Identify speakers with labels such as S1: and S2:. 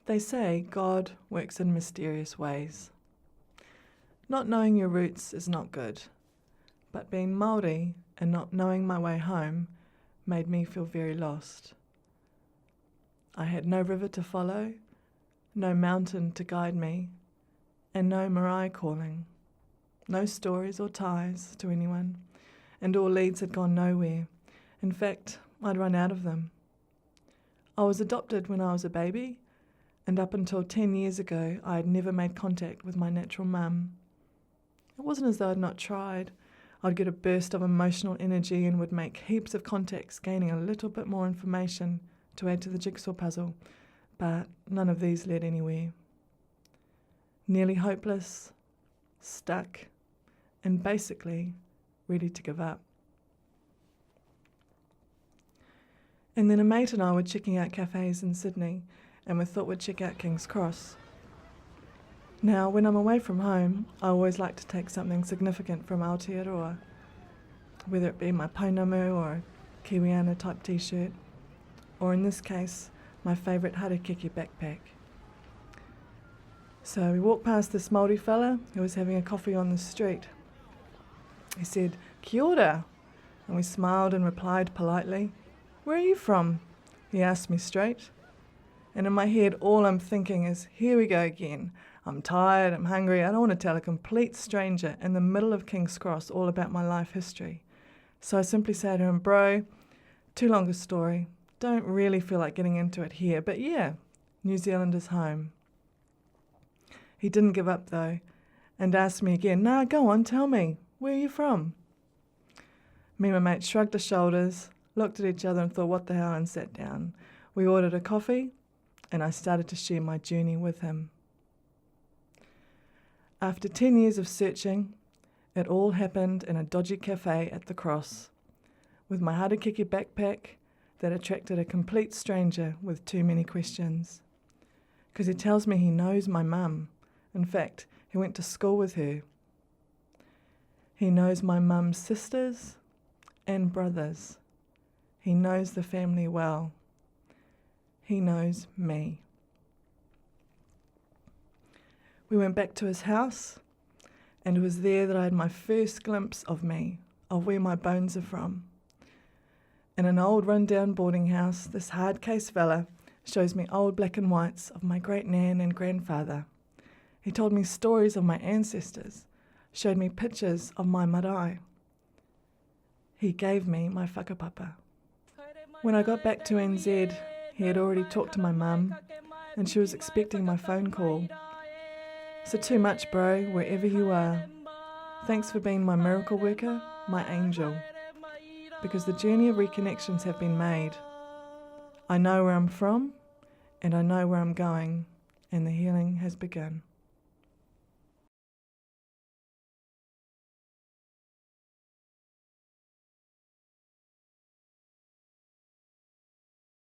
S1: They say God works in mysterious ways. Not knowing your roots is not good, but being Māori and not knowing my way home made me feel very lost. I had no river to follow, no mountain to guide me, and no marae calling, no stories or ties to anyone, and all leads had gone nowhere. In fact, I'd run out of them. I was adopted when I was a baby, and up until 10 years ago, I had never made contact with my natural mum. It wasn't as though I'd not tried. I'd get a burst of emotional energy and would make heaps of contacts, gaining a little bit more information to add to the jigsaw puzzle, but none of these led anywhere. Nearly hopeless, stuck, and basically ready to give up. And then a mate and I were checking out cafes in Sydney, and we thought we'd check out King's Cross. Now, when I'm away from home, I always like to take something significant from Aotearoa, whether it be my pounamu or a Kiwiana type t-shirt, or in this case, my favourite harakeke backpack. So we walked past this Māori fella who was having a coffee on the street. He said, "Kia ora," and we smiled and replied politely. "Where are you from?" he asked me straight. And in my head, all I'm thinking is, here we go again. I'm tired, I'm hungry, I don't want to tell a complete stranger in the middle of King's Cross all about my life history. So I simply say to him, "Bro, too long a story. Don't really feel like getting into it here, but yeah, New Zealand is home." He didn't give up though, and asked me again, "Nah, go on, tell me, where are you from?" Me and my mate shrugged our shoulders, looked at each other and thought, what the hell, and sat down. We ordered a coffee, and I started to share my journey with him. After 10 years of searching, it all happened in a dodgy cafe at the Cross, with my harakeke backpack that attracted a complete stranger with too many questions. Because he tells me he knows my mum. In fact, he went to school with her. He knows my mum's sisters and brothers. He knows the family well. He knows me. We went back to his house, and it was there that I had my first glimpse of me, of where my bones are from. In an old run-down boarding house, this hard-case fella shows me old black and whites of my great-nan and grandfather. He told me stories of my ancestors, showed me pictures of my marae. He gave me my whakapapa. When I got back to NZ, he had already talked to my mum, and she was expecting my phone call. So too much, bro, wherever you are. Thanks for being my miracle worker, my angel. Because the journey of reconnections have been made. I know where I'm from, and I know where I'm going, and the healing has begun.